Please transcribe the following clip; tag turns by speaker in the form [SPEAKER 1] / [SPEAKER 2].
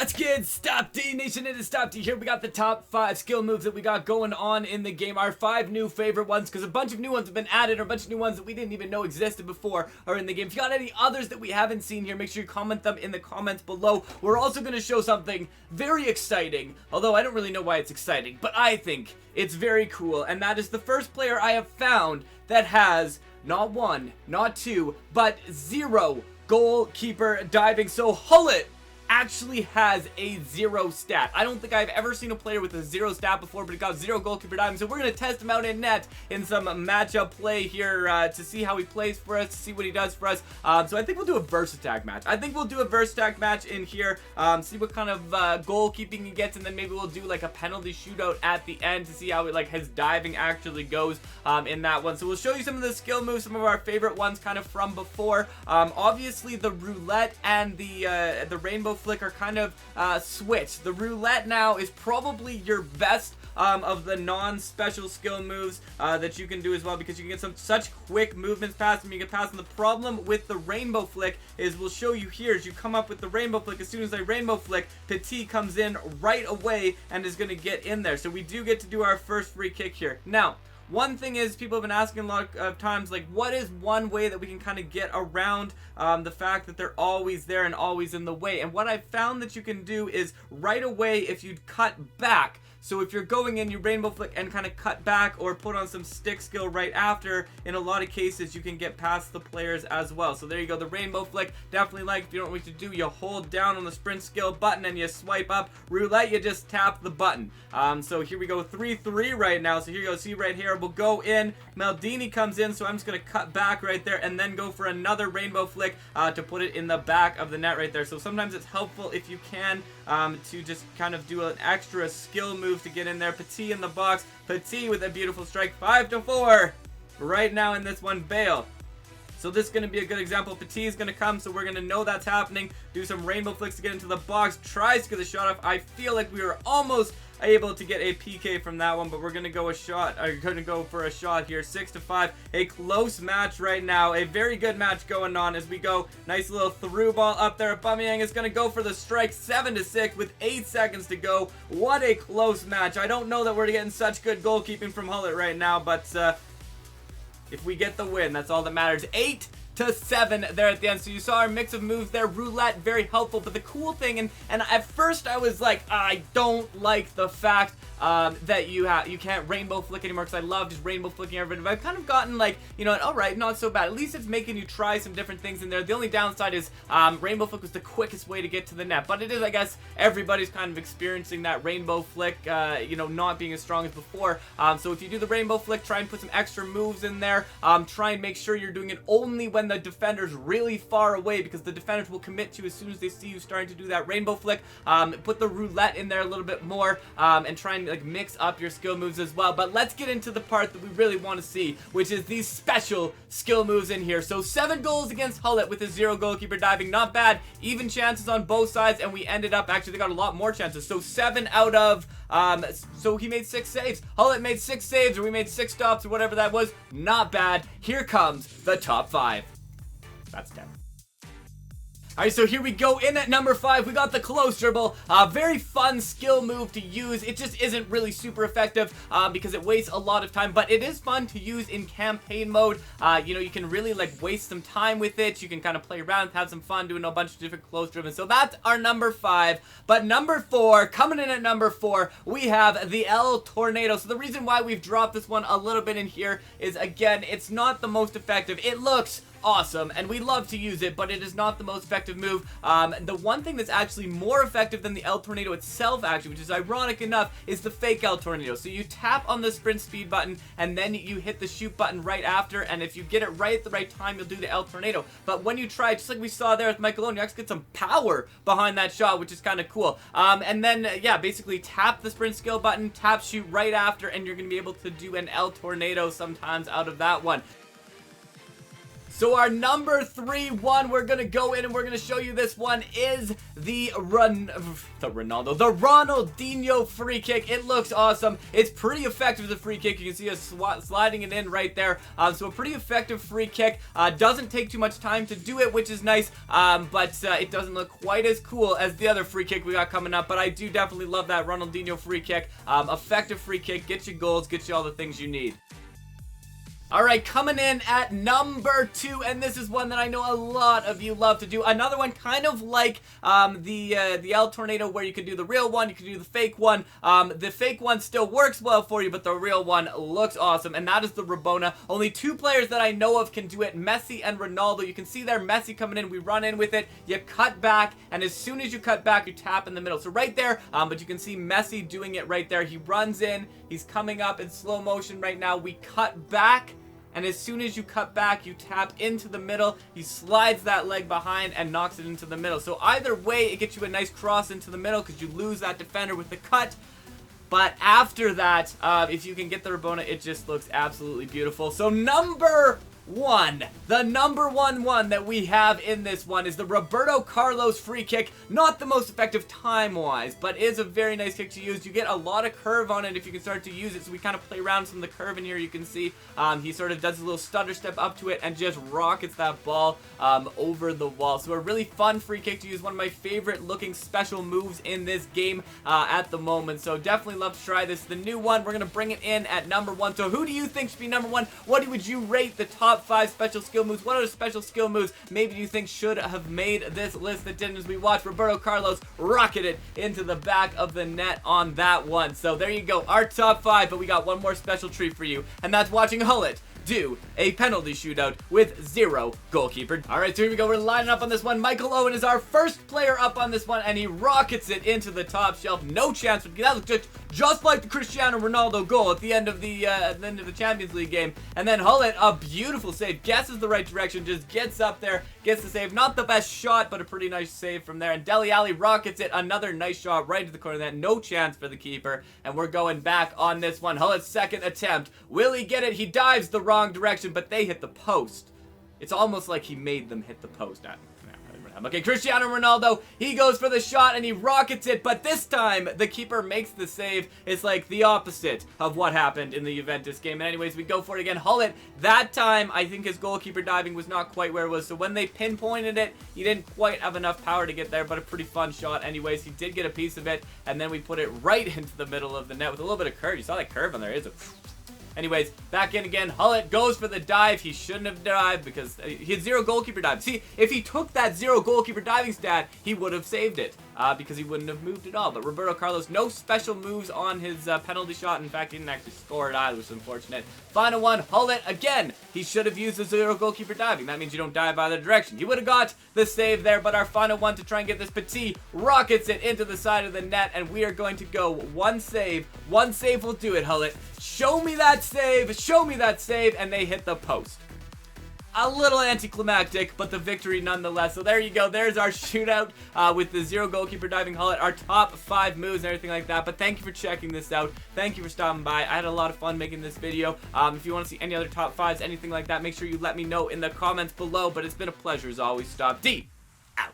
[SPEAKER 1] What's good, Stopde Nation? It is Stopde here. We got the top 5 skill moves that we got going on in the game. Our 5 new favorite ones, because a bunch of new ones have been added, or a bunch of new ones that we didn't even know existed before are in the game. If you got any others that we haven't seen here, make sure you comment them in the comments below. We're also going to show something very exciting, although I don't really know why it's exciting, but I think it's very cool, and that is the first player I have found that has not 1, not 2, but 0 goalkeeper diving. So Hullet actually has a 0 stat. I don't think I've ever seen a player with a 0 stat before, but it got 0 goalkeeper diving. So we're going to test him out in net in some matchup play here to see how he plays for us, to see what he does for us. So I think we'll do a verse attack match. I think we'll do a verse attack match in here, see what kind of goalkeeping he gets, and then maybe we'll do like a penalty shootout at the end to see how like his diving actually goes in that one. So we'll show you some of the skill moves, some of our favorite ones kind of from before. Obviously the roulette and the rainbow flick are kind of switched. The roulette now is probably your best of the non-special skill moves that you can do as well, because you can get such quick movements past them. You can pass them. The problem with the rainbow flick is we'll show you here as you come up with the rainbow flick. As soon as I rainbow flick, Petit comes in right away and is going to get in there. So we do get to do our first free kick here. Now, one thing is, people have been asking a lot of times, like, what is one way that we can kind of get around the fact that they're always there and always in the way? And what I've found that you can do is right away, if you cut back, so if you're going in, you rainbow flick and kind of cut back or put on some stick skill right after, in a lot of cases you can get past the players as well. So there you go, the rainbow flick, definitely like, if you don't know what to do, you hold down on the sprint skill button and you swipe up. Roulette, you just tap the button. So here we go, 3-3 right now. So here you go, see right here, we'll go in, Maldini comes in, so I'm just going to cut back right there and then go for another rainbow flick to put it in the back of the net right there. So sometimes it's helpful if you can to just kind of do an extra skill move to get in there. Petit in the box. Petit with a beautiful strike. 5-4 right now in this one. Bale. So this is going to be a good example. Petit is going to come, so we're going to know that's happening. Do some rainbow flicks to get into the box. Tries to get the shot off. I feel like we were almost able to get a PK from that one, but we're going to go for a shot here. 6-5. A close match right now. A very good match going on as we go. Nice little through ball up there. Aubameyang is going to go for the strike. 7-6 with 8 seconds to go. What a close match. I don't know that we're getting such good goalkeeping from Hullet right now, but if we get the win, that's all that matters. 8-7 there at the end. So you saw our mix of moves there. Roulette, very helpful. But the cool thing, and at first I was like, I don't like the fact that you can't rainbow flick anymore, because I love just rainbow flicking everybody. But I've kind of gotten like, you know, alright, not so bad. At least it's making you try some different things in there. The only downside is rainbow flick was the quickest way to get to the net. But it is, I guess, everybody's kind of experiencing that rainbow flick, you know, not being as strong as before. So if you do the rainbow flick, try and put some extra moves in there. Try and make sure you're doing it only when the defender's really far away, because the defenders will commit to you as soon as they see you starting to do that rainbow flick. Put the roulette in there a little bit more, and try and like mix up your skill moves as well. But let's get into the part that we really want to see, which is these special skill moves in here. So 7 goals against Hullet with a 0 goalkeeper diving. Not bad. Even chances on both sides, and we ended up, actually they got a lot more chances. So 7 out of so he made 6 saves. Hullet made 6 saves, or we made 6 stops, or whatever that was. Not bad. Here comes the top 5. That's 10. Alright, so here we go. In at number 5, we got the close dribble. Very fun skill move to use. It just isn't really super effective because it wastes a lot of time, but it is fun to use in campaign mode. You know, you can really like waste some time with it. You can kind of play around, have some fun doing a bunch of different close dribbles. So that's our number 5. But number 4, coming in at number 4, we have the El Tornado. So the reason why we've dropped this one a little bit in here is, again, it's not the most effective. It looks awesome, and we love to use it, but it is not the most effective move. The one thing that's actually more effective than the El Tornado itself, actually, which is ironic enough, is the fake El Tornado. So you tap on the sprint speed button, and then you hit the shoot button right after, and if you get it right at the right time, you'll do the El Tornado. But when you try, just like we saw there with Michael Owen, you actually get some power behind that shot, which is kind of cool. And then, yeah, basically tap the sprint skill button, tap shoot right after, and you're going to be able to do an El Tornado sometimes out of that one. So our number 3 one, we're gonna go in and we're gonna show you this one, is the Ronaldinho free kick. It looks awesome. It's pretty effective as a free kick. You can see us sliding it in right there. So a pretty effective free kick. Doesn't take too much time to do it, which is nice. But it doesn't look quite as cool as the other free kick we got coming up. But I do definitely love that Ronaldinho free kick. Effective free kick, gets you goals, gets you all the things you need. Alright, coming in at number 2, and this is one that I know a lot of you love to do. Another one kind of like the El Tornado, where you can do the real one, you can do the fake one. The fake one still works well for you, but the real one looks awesome, and that is the Rabona. Only 2 players that I know of can do it, Messi and Ronaldo. You can see there, Messi coming in, we run in with it, you cut back, and as soon as you cut back, you tap in the middle. So right there, but you can see Messi doing it right there. He runs in, he's coming up in slow motion right now, we cut back, and as soon as you cut back, you tap into the middle. He slides that leg behind and knocks it into the middle. So either way, it gets you a nice cross into the middle because you lose that defender with the cut. But after that, if you can get the Rabona, it just looks absolutely beautiful. So number 1, the number 1 that we have in this one is the Roberto Carlos free kick. Not the most effective time-wise, but is a very nice kick to use. You get a lot of curve on it if you can start to use it, so we kind of play around some of the curve in here. You can see he sort of does a little stutter step up to it and just rockets that ball over the wall. So a really fun free kick to use, one of my favorite looking special moves in this game at the moment. So definitely love to try this. The new one, we're going to bring it in at number 1. So who do you think should be number 1? What would you rate the top 5 special skill moves? What other special skill moves maybe you think should have made this list that didn't, as we watch Roberto Carlos rocket it into the back of the net on that one? So there you go, our top 5, but we got one more special treat for you, and that's watching Hullet do a penalty shootout with 0 goalkeeper. Alright, so here we go. We're lining up on this one. Michael Owen is our first player up on this one, and he rockets it into the top shelf. No chance. That looks just like the Cristiano Ronaldo goal at the end of the Champions League game. And then Hullet, a beautiful save, guesses the right direction, just gets up there, gets the save. Not the best shot, but a pretty nice save from there. And Dele Alli rockets it. Another nice shot right to the corner of that. No chance for the keeper. And we're going back on this one. Hullet's second attempt. Will he get it? He dives the wrong direction, but they hit the post. It's almost like he made them hit the post. Okay, Cristiano Ronaldo, he goes for the shot and he rockets it, but this time the keeper makes the save. It's like the opposite of what happened in the Juventus game. And anyways, we go for it again. Hullet, that time I think his goalkeeper diving was not quite where it was, so when they pinpointed it, he didn't quite have enough power to get there, but a pretty fun shot anyways. He did get a piece of it, and then we put it right into the middle of the net with a little bit of curve. You saw that curve on there. It's a... Anyways, back in again. Hullet goes for the dive. He shouldn't have dived because he had 0 goalkeeper dive. See, if he took that 0 goalkeeper diving stat, he would have saved it because he wouldn't have moved at all. But Roberto Carlos, no special moves on his penalty shot. In fact, he didn't actually score it either, which is unfortunate. Final one, Hullet again. He should have used the 0 goalkeeper diving. That means you don't dive either direction. He would have got the save there, but our final one to try and get this Petit rockets it into the side of the net, and we are going to go one save. One save will do it, Hullet. Show me that save, show me that save, and they hit the post. A little anticlimactic, but the victory nonetheless. So there you go. There's our shootout with the 0 goalkeeper diving Hullet, our top 5 moves and everything like that. But thank you for checking this out. Thank you for stopping by. I had a lot of fun making this video. If you want to see any other top 5s, anything like that, make sure you let me know in the comments below. But it's been a pleasure as always. Stopde.